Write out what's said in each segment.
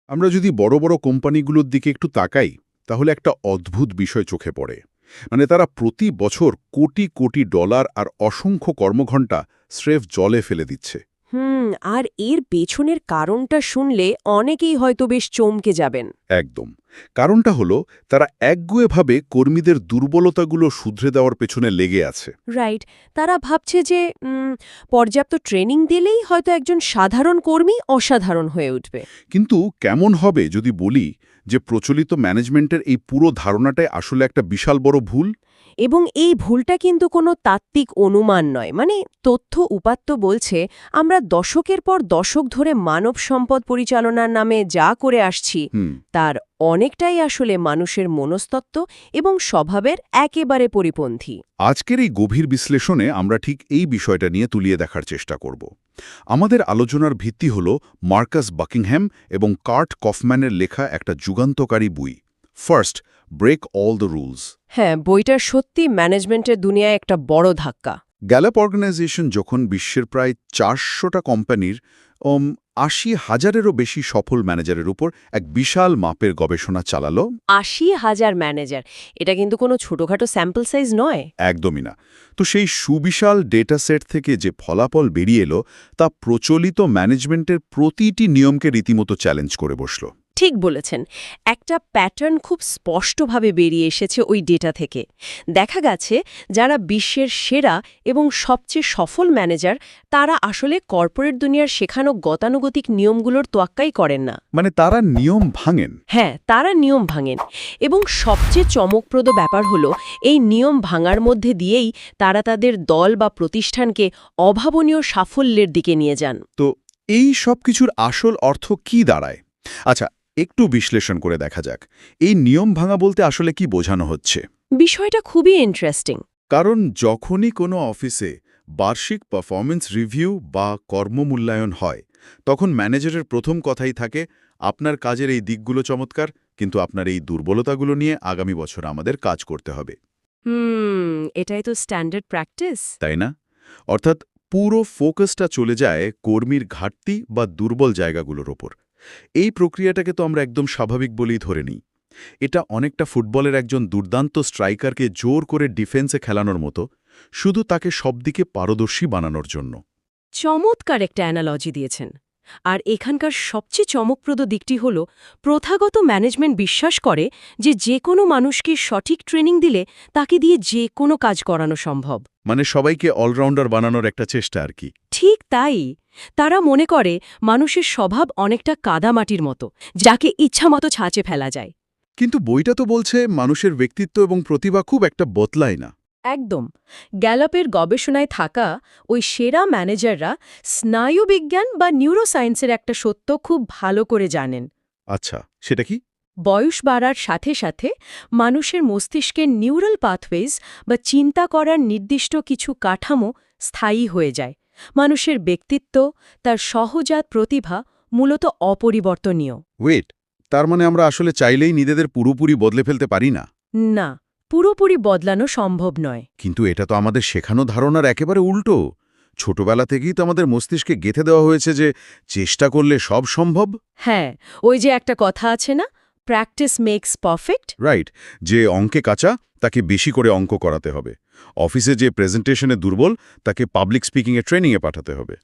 আমরা যদি বড় বড় কোম্পানিগুলোর দিকে একটু তাকাই তাহলে একটা অদ্ভুত বিষয় চোখে পড়ে। মানে তারা প্রতি বছর কোটি কোটি ডলার আর অসংখ্য কর্মঘণ্টা স্রেফ জলে ফেলে দিচ্ছে। আর এর পেছনের কারণটা শুনলে অনেকেই হয়তো বেশ চমকে যাবেন। একদম। কারণটা হলো তারা একগুঁয়েভাবে কর্মীদের দুর্বলতাগুলো শুধরে দেওয়ার পেছনে লেগে আছে। রাইট। তারা ভাবছে যে পর্যাপ্ত ট্রেনিং দিলেই হয়তো একজন সাধারণ কর্মী অসাধারণ হয়ে উঠবে। কিন্তু কেমন হবে যদি বলি যে প্রচলিত ম্যানেজমেন্টের এই পুরো ধারণাটাই আসলে একটা বিশাল বড় ভুল? এবং এই ভুলটা কিন্তু কোনো তাত্ত্বিক অনুমান নয়, মানে তথ্য উপাত্ত বলছে আমরা দশকের পর দশক ধরে মানব সম্পদ পরিচালনার নামে যা করে আসছি হুম। তার অনেকটাই আসলে মানুষের মনস্তত্ত্ব এবং স্বভাবের একেবারে পরিপন্থী। আজকের এই গভীর বিশ্লেষণে আমরা ঠিক এই বিষয়টা নিয়ে তুলিয়ে দেখার চেষ্টা করব। আমাদের আলোচনার ভিত্তি হল মার্কাস বাকিংহ্যাম এবং কার্ট কফম্যানের লেখা একটা যুগান্তকারী বই, first break all the rules. হ্যাঁ, বইটা সত্যি ম্যানেজমেন্টের দুনিয়ায় একটা বড় ধাক্কা। গ্যালাপ অর্গানাইজেশন যখন বিশ্বের প্রায় 400টা কোম্পানির ৮০,০০০-এরও বেশি সফল ম্যানেজারের উপর এক বিশাল মাপের গবেষণা চালালো। ৮০,০০০ ম্যানেজার, এটা কিন্তু কোনো ছোটখাটো স্যাম্পল সাইজ নয়। একদমই না। তো সেই সুবিশাল ডেটা সেট থেকে যে ফলাফল বেরিয়ে এলো তা প্রচলিত ম্যানেজমেন্টের প্রতিটি নিয়মকে রীতিমতো চ্যালেঞ্জ করে বসল। ঠিক বলেছেন। একটা প্যাটার্ন খুব স্পষ্টভাবে বেরিয়ে এসেছে ওই ডেটা থেকে। দেখা গেছে যারা বিশ্বের সেরা এবং সবচেয়ে সফল ম্যানেজার তারা আসলে কর্পোরেট দুনিয়ার শেখানো গতানুগতিক নিয়মগুলোর তোয়াক্কাই করেন না। মানে তারা নিয়ম ভাঙেন। হ্যাঁ, তারা নিয়ম ভাঙেন। এবং সবচেয়ে চমকপ্রদ ব্যাপার হলো এই নিয়ম ভাঙার মধ্যে দিয়েই তারা তাদের দল বা প্রতিষ্ঠানকে অভাবনীয় সাফল্যের দিকে নিয়ে যান। তো এই সব কিছুর আসল অর্থ কি দাঁড়ায়? আচ্ছা, একটু বিশ্লেষণ করে দেখা যাক এই নিয়ম ভাঙা বলতে আসলে কি বোঝানো হচ্ছে। বিষয়টা খুবই ইন্টারেস্টিং। কারণ যখনই কোনো অফিসে বার্ষিক পারফরমেন্স রিভিউ বা কর্মমূল্যায়ন হয় তখন ম্যানেজারের প্রথম কথাই থাকে, আপনার কাজের এই দিকগুলো চমৎকার, কিন্তু আপনার এই দুর্বলতাগুলো নিয়ে আগামী বছর আমাদের কাজ করতে হবে। এটাই তো স্ট্যান্ডার্ড প্র্যাকটিস। তাই না? অর্থাৎ পুরো ফোকাসটা চলে যায় কর্মীর ঘাটতি বা দুর্বল জায়গাগুলোর ওপর। এই প্রক্রিয়াটাকে তো আমরা একদম স্বাভাবিক বলেই ধরে নিই। এটা অনেকটা ফুটবলের একজন দুর্দান্ত স্ট্রাইকারকে জোর করে ডিফেন্সে খেলানোর মতো, শুধু তাকে সবদিকে পারদর্শী বানানোর জন্য। চমৎকার একটা অ্যানালজি দিয়েছেন। আর এখানকার সবচেয়ে চমকপ্রদ দিকটি হল প্রথাগত ম্যানেজমেন্ট বিশ্বাস করে যে কোনো মানুষকে সঠিক ট্রেনিং দিলে তাকে দিয়ে যে কোনো কাজ করানো সম্ভব। মানে সবাইকে অলরাউন্ডার বানানোর একটা চেষ্টা আর কি। ঠিক তাই। তারা মনে করে মানুষের স্বভাব অনেকটা কাদামাটির মতো, যাকে ইচ্ছামতো ছাঁচে ফেলা যায়। কিন্তু বইটা তো বলছে মানুষের ব্যক্তিত্ব এবং প্রতিভা খুব একটা বদলায় না। একদম। গ্যালাপের গবেষণায় থাকা ওই সেরা ম্যানেজাররা স্নায়ুবিজ্ঞান বা নিউরোসায়েন্সের একটা সত্য খুব ভালো করে জানেন। আচ্ছা, সেটা কি? বয়স বাড়ার সাথে সাথে মানুষের মস্তিষ্কের নিউরাল পাথওয়েজ বা চিন্তা করার নির্দিষ্ট কিছু কাঠামো স্থায়ী হয়ে যায়। মানুষের ব্যক্তিত্ব, তার সহজাত প্রতিভা মূলত অপরিবর্তনীয়। ওয়েট, তার মানে আমরা আসলে চাইলেই নিজেদের পুরোপুরি বদলে ফেলতে পারি না? না, পুরোপুরি বদলানো সম্ভব নয়। কিন্তু এটা তো আমাদের শেখানো ধারণার একেবারে উল্টো। ছোটবেলা থেকেই তো আমাদের মস্তিষ্কে গেঁথে দেওয়া হয়েছে যে চেষ্টা করলে সব সম্ভব। হ্যাঁ, ওই যে একটা কথা আছে না, প্র্যাকটিস মেক্স পারফেক্ট। রাইট, যে অঙ্কে কাঁচা তাকে বেশি করে অঙ্ক করাতে হবে। অফিসে যে প্রেজেন্টেশনে দুর্বল তাকে পাবলিক স্পিকিংয়ে ট্রেনিংয়ে পাঠাতে হবে।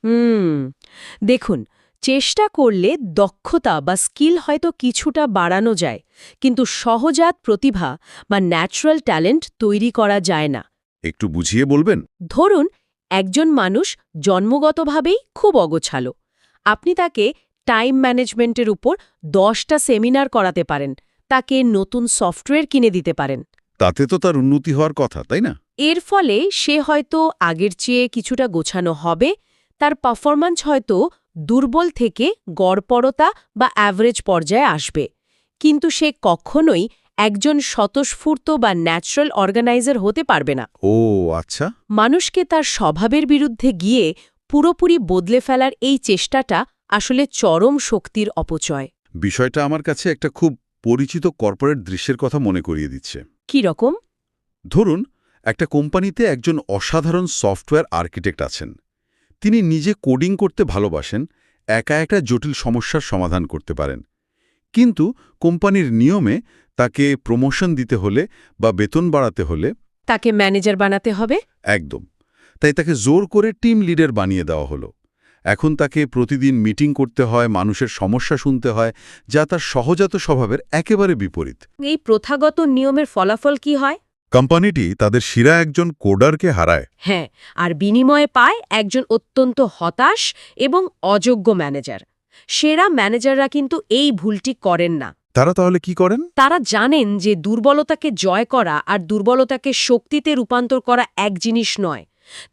দেখুন, চেষ্টা করলে দক্ষতা বা স্কিল হয়তো কিছুটা বাড়ানো যায়, কিন্তু সহজাত প্রতিভা বা ন্যাচারাল ট্যালেন্ট তৈরি করা যায় না। একটু বুঝিয়ে বলবেন? ধরুন, একজন মানুষ জন্মগতভাবেই খুব অগোছালো। আপনি তাকে টাইম ম্যানেজমেন্টের উপর 10টা সেমিনার করাতে পারেন, তাকে নতুন সফটওয়্যার কিনে দিতে পারেন। তাতে তো তার উন্নতি হওয়ার কথা, তাই না? এর ফলে সে হয়তো আগের চেয়ে কিছুটা গোছানো হবে, তার পারফরম্যান্স হয়তো দুর্বল থেকে গড়পড়তা বা অ্যাভারেজ পর্যায়ে আসবে। কিন্তু সে কখনোই একজন স্বতঃস্ফূর্ত বা ন্যাচারাল অর্গানাইজার হতে পারবে না। ও আচ্ছা। মানুষকে তার স্বভাবের বিরুদ্ধে গিয়ে পুরোপুরি বদলে ফেলার এই চেষ্টাটা আসলে চরম শক্তির অপচয়। বিষয়টা আমার কাছে একটা খুব পরিচিত কর্পোরেট দৃশ্যের কথা মনে করিয়ে দিচ্ছে। কি রকম? ধরুন, একটা কোম্পানিতে একজন অসাধারণ সফটওয়্যার আর্কিটেক্ট আছেন। তিনি নিজে কোডিং করতে ভালোবাসেন, একা একটা জটিল সমস্যার সমাধান করতে পারেন। কিন্তু কোম্পানির নিয়মে তাকে প্রমোশন দিতে হলে বা বেতন বাড়াতে হলে তাকে ম্যানেজার বানাতে হবে। একদম, তাই তাকে জোর করে টিম লিডার বানিয়ে দেওয়া হলো। এখন তাকে প্রতিদিন মিটিং করতে হয়, মানুষের সমস্যা শুনতে হয়, যা তার সহজাত স্বভাবের একেবারে বিপরীত। এই প্রথাগত নিয়মের ফলাফল কি হয়? কোম্পানিটি তাদের সেরা একজন কোডারকে হারায়। হ্যাঁ, আর বিনিময়ে পায় একজন অত্যন্ত হতাশ এবং অযোগ্য ম্যানেজার। সেরা ম্যানেজাররা কিন্তু এই ভুলটি করেন না। তারা তাহলে কি করেন? তারা জানেন যে দুর্বলতাকে জয় করা আর দুর্বলতাকে শক্তিতে রূপান্তর করা এক জিনিস নয়।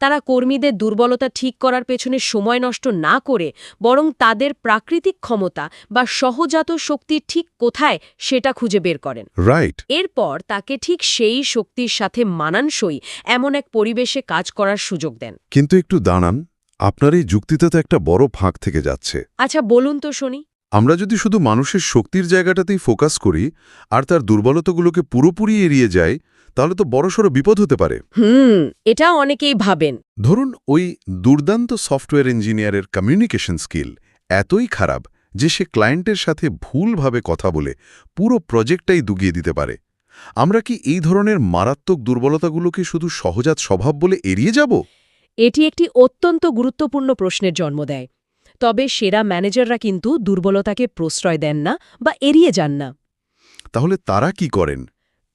তারা কর্মীদের দুর্বলতা ঠিক করার পেছনে সময় নষ্ট না করে বরং তাদের প্রাকৃতিক ক্ষমতা বা সহজাত শক্তি ঠিক কোথায় সেটা খুঁজে বের করেন। রাইট। এরপর তাকে ঠিক সেই শক্তির সাথে মানানসই এমন এক পরিবেশে কাজ করার সুযোগ দেন। কিন্তু একটু দাঁড়ান, আপনার এই যুক্তিতে তো একটা বড় ফাঁক থেকে যাচ্ছে। আচ্ছা, বলুন তো শুনি। আমরা যদি শুধু মানুষের শক্তির জায়গাটাতেই ফোকাস করি আর তার দুর্বলতাগুলোকে পুরোপুরি এড়িয়ে যাই, তাহলে তো বড়সড় বিপদ হতে পারে। এটা অনেকেই ভাবেন। ধরুন, ওই দুর্দান্ত সফটওয়্যার ইঞ্জিনিয়ারের কমিউনিকেশন স্কিল এতই খারাপ যে সে ক্লায়েন্টের সাথে ভুলভাবে কথা বলে পুরো প্রজেক্টটাই দুগিয়ে দিতে পারে। আমরা কি এই ধরনের মারাত্মক দুর্বলতাগুলোকে শুধু সহজাত স্বভাব বলে এড়িয়ে যাব? এটি একটি অত্যন্ত গুরুত্বপূর্ণ প্রশ্নের জন্ম দেয়। তবে সেরা ম্যানেজাররা কিন্তু দুর্বলতাকে প্রশ্রয় দেন না বা এড়িয়ে যান না। তাহলে তারা কি করেন?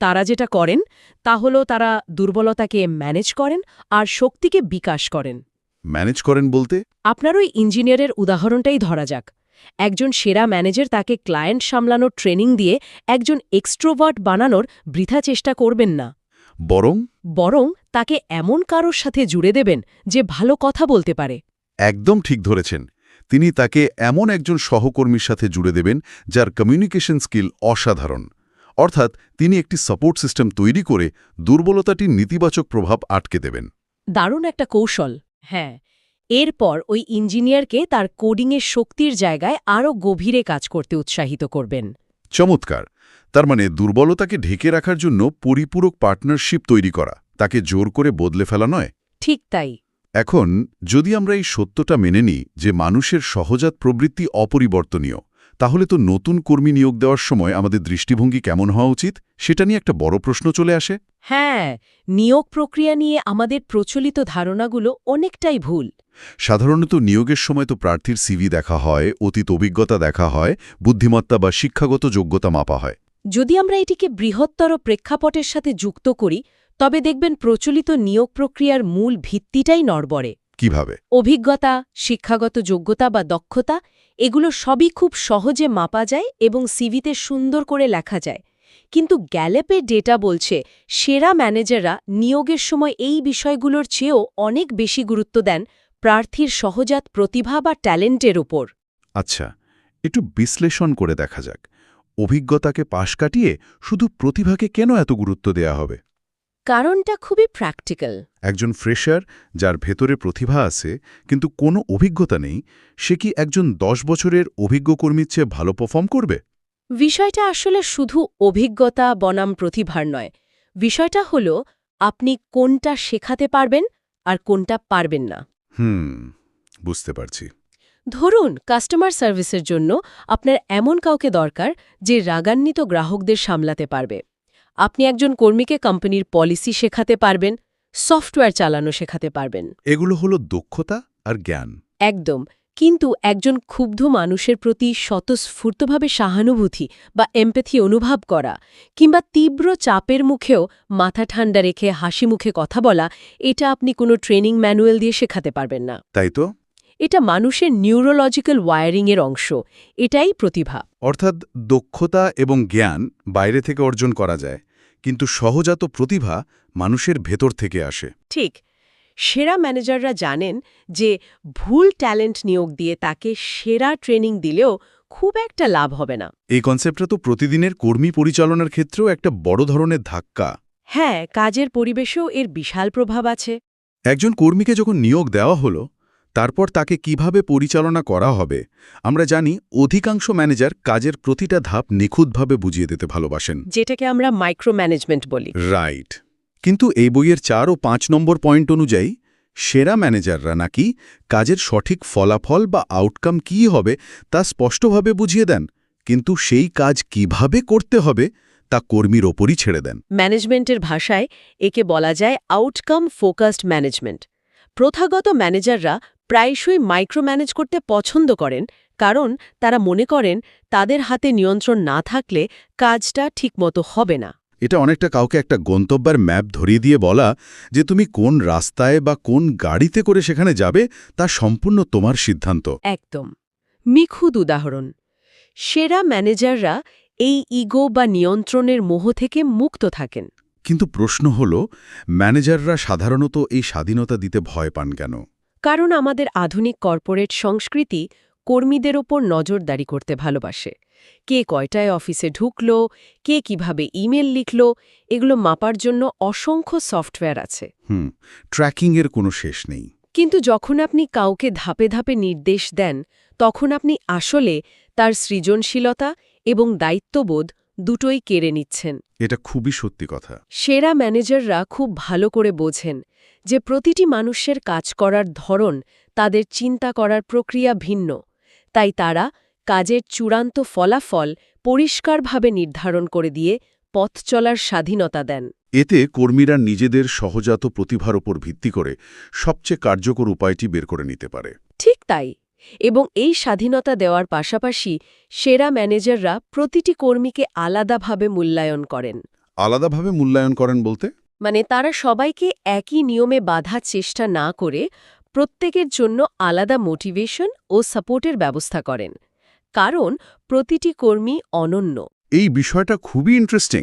তারা যেটা করেন তা হলো তারা দুর্বলতাকে ম্যানেজ করেন আর শক্তিকে বিকাশ করেন। ম্যানেজ করেন বলতে? আপনার ওই ইঞ্জিনিয়ারের উদাহরণটাই ধরা যাক। একজন সেরা ম্যানেজার তাকে ক্লায়েন্ট সামলানোর ট্রেনিং দিয়ে একজন এক্সট্রোভার্ট বানানোর বৃথা চেষ্টা করবেন না। বরং তাকে এমন কারোর সাথে জুড়ে দেবেন যে ভালো কথা বলতে পারে। একদম ঠিক ধরেছেন। তিনি তাকে এমন একজন সহকর্মীর সাথে জুড়ে দেবেন যার কমিউনিকেশন স্কিল অসাধারণ। অর্থাৎ তিনি একটি সাপোর্ট সিস্টেম তৈরি করে দুর্বলতাটির নেতিবাচক প্রভাব আটকে দেবেন। দারুণ একটা কৌশল। হ্যাঁ, এরপর ওই ইঞ্জিনিয়ারকে তার কোডিংয়ের শক্তির জায়গায় আরও গভীরে কাজ করতে উৎসাহিত করবেন। চমৎকার। তার মানে দুর্বলতাকে ঢেকে রাখার জন্য পরিপূরক পার্টনারশিপ তৈরি করা, তাকে জোর করে বদলে ফেলা নয়। ঠিক তাই। এখন যদি আমরা এই সত্যটা মেনে নিই যে মানুষের সহজাত প্রবৃত্তি অপরিবর্তনীয়, তাহলে তো নতুন কর্মী নিয়োগ দেওয়ার সময় আমাদের দৃষ্টিভঙ্গি কেমন হওয়া উচিত সেটা নিয়ে একটা বড় প্রশ্ন চলে আসে। হ্যাঁ, নিয়োগ প্রক্রিয়া নিয়ে আমাদের প্রচলিত ধারণাগুলো অনেকটাই ভুল। সাধারণত নিয়োগের সময় তো প্রার্থীর সিভি দেখা হয়, অতীত অভিজ্ঞতা দেখা হয়, বুদ্ধিমত্তা বা শিক্ষাগত যোগ্যতা মাপা হয়। যদি আমরা এটিকে বৃহত্তর প্রেক্ষাপটের সাথে যুক্ত করি তবে দেখবেন প্রচলিত নিয়োগ প্রক্রিয়ার মূল ভিত্তিটাই নড়বড়ে। কিভাবে? অভিজ্ঞতা, শিক্ষাগত যোগ্যতা বা দক্ষতা, এগুলো সবই খুব সহজে মাপা যায় এবং সিভিতে সুন্দর করে লেখা যায়। কিন্তু গ্যালেপের ডেটা বলছে সেরা ম্যানেজাররা নিয়োগের সময় এই বিষয়গুলোর চেয়েও অনেক বেশি গুরুত্ব দেন প্রার্থীর সহজাত প্রতিভা বা ট্যালেন্টের ওপর। আচ্ছা, একটু বিশ্লেষণ করে দেখা যাক। অভিজ্ঞতাকে পাশ কাটিয়ে শুধু প্রতিভাকে কেন এত গুরুত্ব দেয়া হবে? কারণটা খুবই প্র্যাকটিক্যাল। একজন ফ্রেশার যার ভেতরে প্রতিভা আছে কিন্তু কোনো অভিজ্ঞতা নেই, সে কি একজন 10 বছরের অভিজ্ঞ কর্মীর চেয়ে ভালো পারফর্ম করবে? বিষয়টা আসলে শুধু অভিজ্ঞতা বনাম প্রতিভার নয়। বিষয়টা হলো আপনি কোনটা শেখাতে পারবেন আর কোনটা পারবেন না। বুঝতে পারছি। ধরুন, কাস্টমার সার্ভিসের জন্য আপনার এমন কাউকে দরকার যে রাগান্বিত গ্রাহকদের সামলাতে পারবে। আপনি একজন কর্মীকে কোম্পানির পলিসি শেখাতে পারবেন, সফটওয়্যার চালানো শেখাতে পারবেন। এগুলো হলো দক্ষতা আর জ্ঞান। একদম। কিন্তু একজন ক্ষুব্ধ মানুষের প্রতি স্বতঃস্ফূর্তভাবে সহানুভূতি বা এমপ্যাথি অনুভব করা কিংবা তীব্র চাপের মুখেও মাথা ঠান্ডা রেখে হাসি মুখে কথা বলা, এটা আপনি কোনো ট্রেনিং ম্যানুয়াল দিয়ে শেখাতে পারবেন না। তাই তো? এটা মানুষের নিউরোলজিক্যাল ওয়ারিংয়ের অংশ। এটাই প্রতিভা। অর্থাৎ দক্ষতা এবং জ্ঞান বাইরে থেকে অর্জন করা যায়, কিন্তু সহজাত প্রতিভা মানুষের ভেতর থেকে আসে। ঠিক। সেরা ম্যানেজাররা জানেন যে ভুল ট্যালেন্ট নিয়োগ দিয়ে তাকে সেরা ট্রেনিং দিলেও খুব একটা লাভ হবে না। এই কনসেপ্টটা তো প্রতিদিনের কর্মী পরিচালনার ক্ষেত্রেও একটা বড় ধরনের ধাক্কা। হ্যাঁ, কাজের পরিবেশেও এর বিশাল প্রভাব আছে। একজন কর্মীকে যখন নিয়োগ দেওয়া হলো, তারপর তাকে কিভাবে পরিচালনা করা হবে, আমরা জানি অধিকাংশ ম্যানেজার কাজের প্রতিটা ধাপ নিখুঁতভাবে বুঝিয়ে দিতে ভালোবাসেন, যেটাকে আমরা মাইক্রো ম্যানেজমেন্ট বলি। রাইট। কিন্তু এই বইয়ের 4 ও 5 নম্বর পয়েন্ট অনুযায়ী সেরা ম্যানেজাররা নাকি কাজের সঠিক ফলাফল বা আউটকাম কী হবে তা স্পষ্টভাবে বুঝিয়ে দেন, কিন্তু সেই কাজ কিভাবে করতে হবে তা কর্মীর ওপরই ছেড়ে দেন। ম্যানেজমেন্টের ভাষায় একে বলা যায় আউটকাম ফোকাসড ম্যানেজমেন্ট। প্রথাগত ম্যানেজাররা প্রায়শই মাইক্রো ম্যানেজ করতে পছন্দ করেন, কারণ তারা মনে করেন তাদের হাতে নিয়ন্ত্রণ না থাকলে কাজটা ঠিকমতো হবে না। এটা অনেকটা কাউকে একটা গন্তব্যের ম্যাপ ধরিয়ে দিয়ে বলা যে তুমি কোন রাস্তায় বা কোন গাড়িতে করে সেখানে যাবে তা সম্পূর্ণ তোমার সিদ্ধান্ত। একদম নিখুঁত উদাহরণ। সেরা ম্যানেজাররা এই ইগো বা নিয়ন্ত্রণের মোহ থেকে মুক্ত থাকেন। কিন্তু প্রশ্ন হল, ম্যানেজাররা সাধারণত এই স্বাধীনতা দিতে ভয় পান কেন? কারণ আমাদের আধুনিক কর্পোরেট সংস্কৃতি কর্মীদের ওপর নজরদারি করতে ভালোবাসে। কে কয়টায় অফিসে ঢুকল, কে কিভাবে ইমেল লিখল, এগুলো মাপার জন্য অসংখ্য সফটওয়্যার আছে। ট্র্যাকিংয়ের কোনো শেষ নেই। কিন্তু যখন আপনি কাউকে ধাপে ধাপে নির্দেশ দেন, তখন আপনি আসলে তার সৃজনশীলতা এবং দায়িত্ববোধ দুটোই কেড়ে নিচ্ছেন। এটা খুবই সত্যি কথা। সেরা ম্যানেজাররা খুব ভালো করে বোঝেন যে প্রতিটি মানুষের কাজ করার ধরন, তাদের চিন্তা করার প্রক্রিয়া ভিন্ন। তাই তারা কাজের চূড়ান্ত ফলাফল পরিষ্কারভাবে নির্ধারণ করে দিয়ে পথ চলার স্বাধীনতা দেন। এতে কর্মীরা নিজেদের সহজাত প্রতিভার ওপর ভিত্তি করে সবচেয়ে কার্যকর উপায়টি বের করে নিতে পারে। ঠিক তাই। এবং এই স্বাধীনতা দেওয়ার পাশাপাশি সেরা ম্যানেজাররা প্রতিটি কর্মীকে আলাদাভাবে মূল্যায়ন করেন। আলাদাভাবে মূল্যায়ন করেন বলতে? মানে তারা সবাইকে একই নিয়মে বাঁধার চেষ্টা না করে প্রত্যেকের জন্য আলাদা মোটিভেশন ও সাপোর্টের ব্যবস্থা করেন। কারণ প্রতিটি কর্মী অনন্য। এই বিষয়টা খুবই ইন্টারেস্টিং,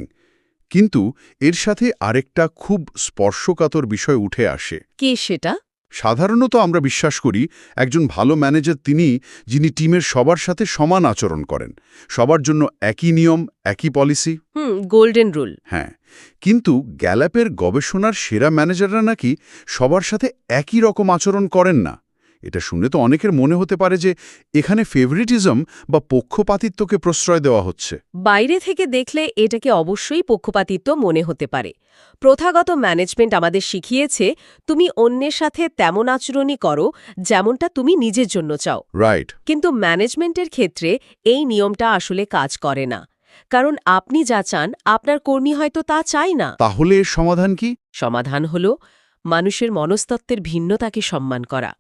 কিন্তু এর সাথে আরেকটা খুব স্পর্শকাতর বিষয় উঠে আসে। কে সেটা? সাধারণত আমরা বিশ্বাস করি একজন ভালো ম্যানেজার তিনি, যিনি টিমের সবার সাথে সমান আচরণ করেন, সবার জন্য একই নিয়ম, একই পলিসি। Golden rule. হ্যাঁ, কিন্তু গ্যালাপের গবেষণার সেরা ম্যানেজাররা নাকি সবার সাথে একই রকম আচরণ করেন না। এটা শুনে তো অনেকের মনে হতে পারে যে এখানে ফেভারিটিজম বা পক্ষপাতিত্বকে প্রশ্রয় দেওয়া হচ্ছে। বাইরে থেকে দেখলে এটাকে অবশ্যই পক্ষপাতিত্ব মনে হতে পারে। প্রথাগত ম্যানেজমেন্ট আমাদের শিখিয়েছে তুমি অন্যের সাথে তেমন আচরণই করো যেমনটা তুমি নিজের জন্য চাও। রাইট। কিন্তু ম্যানেজমেন্টের ক্ষেত্রে এই নিয়মটা আসলে কাজ করে না। কারণ আপনি যা চান আপনার কর্মী হয়তো তা চায় না। তাহলে এর সমাধান কি? সমাধান হল মানুষের মনস্তত্ত্বের ভিন্নতাকে সম্মান করা।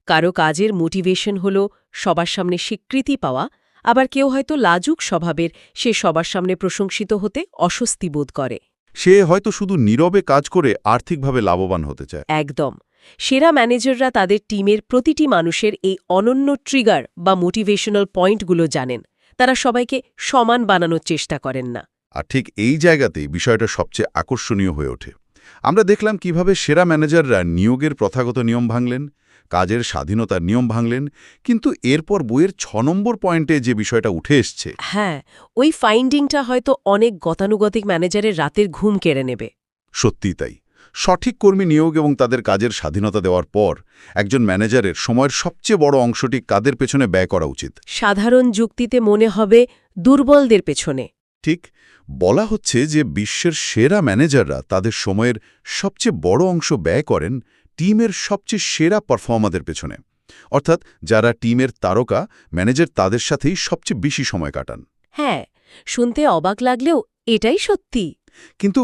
কারো কাজের মোটিভেশন হল সবার সামনে স্বীকৃতি পাওয়া, আবার কেউ হয়তো লাজুক স্বভাবের, সে সবার সামনে প্রশংসিত হতে অস্বস্তি বোধ করে। সে হয়তো শুধু নীরবে কাজ করে আর্থিকভাবে লাভবান হতে চায়। একদম। সেরা ম্যানেজাররা তাদের টিমের প্রতিটি মানুষের এই অনন্য ট্রিগার বা মোটিভেশনাল পয়েন্টগুলো জানেন। তারা সবাইকে সমান বানানোর চেষ্টা করেন না। আর ঠিক এই জায়গাতেই বিষয়টা সবচেয়ে আকর্ষণীয় হয়ে ওঠে। আমরা দেখলাম কিভাবে সেরা ম্যানেজাররা নিয়োগের প্রথাগত নিয়ম ভাঙলেন, কাজের স্বাধীনতার নিয়ম ভাঙলেন, কিন্তু এরপর বইয়ের ৬ নম্বর পয়েন্টে যে বিষয়টা উঠে এসছে, হ্যাঁ, ওই ফাইন্ডিংটা হয়তো অনেক গতানুগতিক ম্যানেজারের রাতের ঘুম কেড়ে নেবে। সত্যিই তাই। সঠিক কর্মী নিয়োগ এবং তাদের কাজের স্বাধীনতা দেওয়ার পর একজন ম্যানেজারের সময়ের সবচেয়ে বড় অংশটি কাদের পেছনে ব্যয় করা উচিত? সাধারণ যুক্তিতে মনে হবে দুর্বলদের পেছনে। ঠিক। বলা হচ্ছে যে বিশ্বের সেরা ম্যানেজাররা তাদের সময়ের সবচেয়ে বড় অংশ ব্যয় করেন টিমের সবচেয়ে সেরা পারফর্মারদের পেছনে। অর্থাৎ যারা টিমের তারকা, ম্যানেজার তাদের সাথেই সবচেয়ে বেশি সময় কাটান। হ্যাঁ, শুনতে অবাক লাগলেও এটাই সত্যি। কিন্তু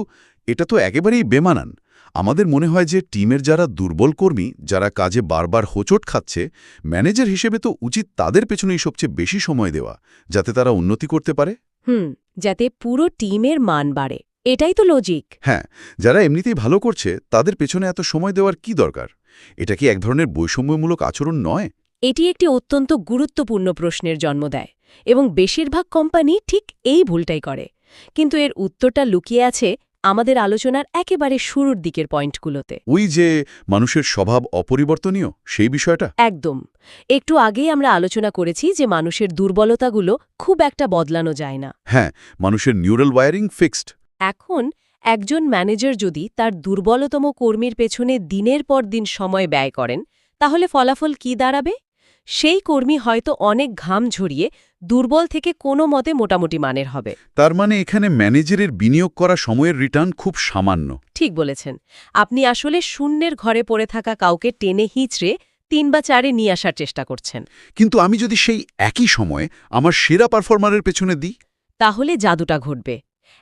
এটা তো একেবারেই বেমানান। আমাদের মনে হয় যে টিমের যারা দুর্বল কর্মী, যারা কাজে বারবার হোঁচট খাচ্ছে, ম্যানেজার হিসেবে তো উচিত তাদের পেছনেই সবচেয়ে বেশি সময় দেওয়া, যাতে তারা উন্নতি করতে পারে। যাতে পুরো টিমের মান বাড়ে। এটাই তো লজিক। হ্যাঁ, যারা এমনিতেই ভালো করছে তাদের পেছনে এত সময় দেওয়ার কি দরকার? এটা কি এক ধরনের বৈষম্যমূলক আচরণ নয়? এটি একটি অত্যন্ত গুরুত্বপূর্ণ প্রশ্নের জন্ম দেয়, এবং বেশিরভাগ কোম্পানি ঠিক এই ভুলটাই করে। কিন্তু এর উত্তরটা লুকিয়ে আছে আমাদের আলোচনার একেবারে শুরুর দিকের পয়েন্টগুলোতে। ওই যে মানুষের স্বভাব অপরিবর্তনীয়, সেই বিষয়টা। একদম। একটু আগেই আমরা আলোচনা করেছি যে মানুষের দুর্বলতাগুলো খুব একটা বদলানো যায় না। হ্যাঁ, মানুষের নিউরাল ওয়্যারিং ফিক্সড। এখন একজন ম্যানেজার যদি তার দুর্বলতম কর্মীর পেছনে দিনের পর দিন সময় ব্যয় করেন, তাহলে ফলাফল কি দাঁড়াবে? সেই কর্মী হয়তো অনেক ঘাম ঝরিয়ে দুর্বল থেকে কোনো মতে মোটামুটি মানের হবে। তার মানে এখানে ম্যানেজারের বিনিয়োগ করা সময়ের রিটার্ন খুব সামান্য। ঠিক বলেছেন। আপনি আসলে শূন্যের ঘরে পড়ে থাকা কাউকে টেনে হিঁচড়ে 3 বা 4-এ নিয়ে আসার চেষ্টা করছেন। কিন্তু আমি যদি সেই একই সময়ে আমার সেরা পারফরমারের পেছনে দিই, তাহলে জাদুটা ঘটবে।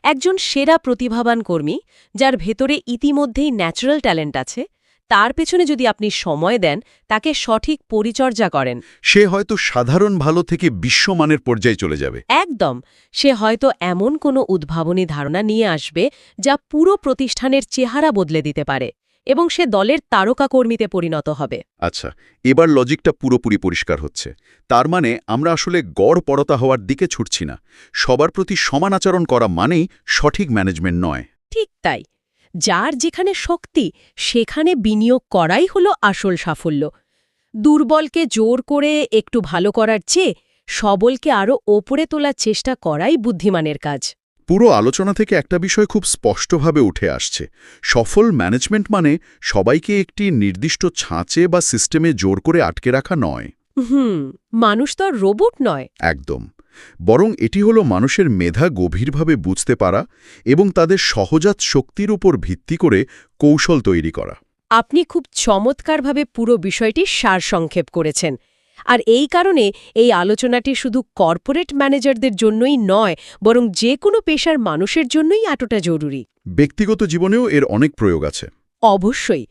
একজন সেরা প্রতিভাবান কর্মী, যার ভেতরে ইতিমধ্যেই ন্যাচারাল ট্যালেন্ট আছে, তার পেছনে যদি আপনি সময় দেন, তাকে সঠিক পরিচর্যা করেন, সে হয়তো সাধারণ ভালো থেকে বিশ্বমানের পর্যায়ে চলে যাবে। একদম, সে হয়তো এমন কোনো উদ্ভাবনী ধারণা নিয়ে আসবে যা পুরো প্রতিষ্ঠানের চেহারা বদলে দিতে পারে, এবং সে দলের তারকা কর্মীতে পরিণত হবে। আচ্ছা, এবার লজিকটা পুরোপুরি পরিষ্কার হচ্ছে। তার মানে আমরা আসলে গড়পড়তা হওয়ার দিকে ছুটছি না। সবার প্রতি সমান আচরণ করা মানেই সঠিক ম্যানেজমেন্ট নয়। ঠিক তাই। যার যেখানে শক্তি, সেখানে বিনিয়োগ করাই হলো আসল সাফল্য। দুর্বলকে জোর করে একটু ভালো করার চেয়ে সবলকে আরও ওপরে তোলার চেষ্টা করাই বুদ্ধিমানের কাজ। পুরো আলোচনা থেকে একটা বিষয় খুব স্পষ্টভাবে উঠে আসছে। সফল ম্যানেজমেন্ট মানে সবাইকে একটি নির্দিষ্ট ছাঁচে বা সিস্টেমে জোর করে আটকে রাখা নয়। মানুষ তো আর রোবট নয়। একদম। বরং এটি হলো মানুষের মেধা গভীরভাবে বুঝতে পারা এবং তাদের সহজাত শক্তির উপর ভিত্তি করে কৌশল তৈরি করা। আপনি খুব চমৎকারভাবে পুরো বিষয়টি সারসংক্ষেপ করেছেন। আর এই কারণে এই আলোচনাটি শুধু কর্পোরেট ম্যানেজারদের জন্যই নয়, বরং যে কোনো পেশার মানুষের জন্যই এতটা জরুরি। ব্যক্তিগত জীবনেও এর অনেক প্রয়োগ আছে। অবশ্যই।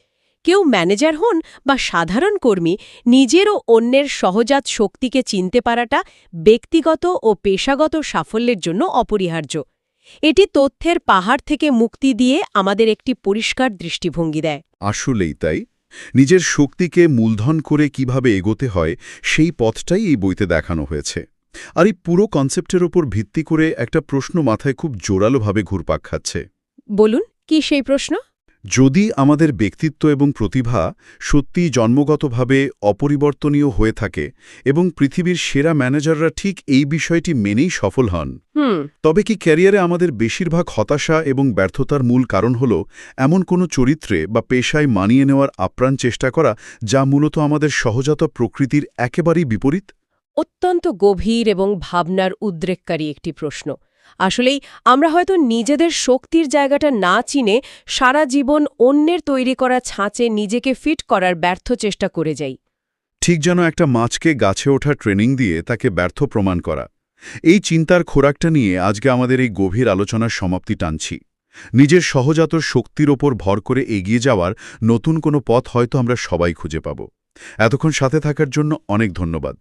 কেউ ম্যানেজার হন বা সাধারণ কর্মী, নিজের ও অন্যের সহজাত শক্তিকে চিনতে পারাটা ব্যক্তিগত ও পেশাগত সাফল্যের জন্য অপরিহার্য। এটি তথ্যের পাহাড় থেকে মুক্তি দিয়ে আমাদের একটি পরিষ্কার দৃষ্টিভঙ্গি দেয়। আসলেই তাই। নিজের শক্তিকে মূলধন করে কিভাবে এগোতে হয় সেই পথটাই এই বইতে দেখানো হয়েছে। আর এই পুরো কনসেপ্টের ওপর ভিত্তি করে একটা প্রশ্ন মাথায় খুব জোরালোভাবে ঘুরপাক খাচ্ছে। বলুন, কি সেই প্রশ্ন? যদি আমাদের ব্যক্তিত্ব এবং প্রতিভা সত্যিই জন্মগতভাবে অপরিবর্তনীয় হয়ে থাকে এবং পৃথিবীর সেরা ম্যানেজাররা ঠিক এই বিষয়টি মেনেই সফল হন, তবে কি ক্যারিয়ারে আমাদের বেশিরভাগ হতাশা এবং ব্যর্থতার মূল কারণ হল এমন কোনো চরিত্রে বা পেশায় মানিয়ে নেওয়ার আপ্রাণ চেষ্টা করা যা মূলত আমাদের সহজাত প্রকৃতির একেবারেই বিপরীত? অত্যন্ত গভীর এবং ভাবনার উদ্রেককারী একটি প্রশ্ন। আসলেই আমরা হয়তো নিজেদের শক্তির জায়গাটা না চিনে সারা জীবন অন্যের তৈরি করা ছাঁচে নিজেকে ফিট করার ব্যর্থ চেষ্টা করে যাই। ঠিক যেন একটা মাছকে গাছে ওঠা ট্রেনিং দিয়ে তাকে ব্যর্থ প্রমাণ করা। এই চিন্তার খোরাকটা নিয়ে আজকে আমাদের এই গভীর আলোচনার সমাপ্তি টানছি। নিজের সহজাত শক্তির ওপর ভর করে এগিয়ে যাওয়ার নতুন কোনো পথ হয়তো আমরা সবাই খুঁজে পাব। এতক্ষণ সাথে থাকার জন্য অনেক ধন্যবাদ।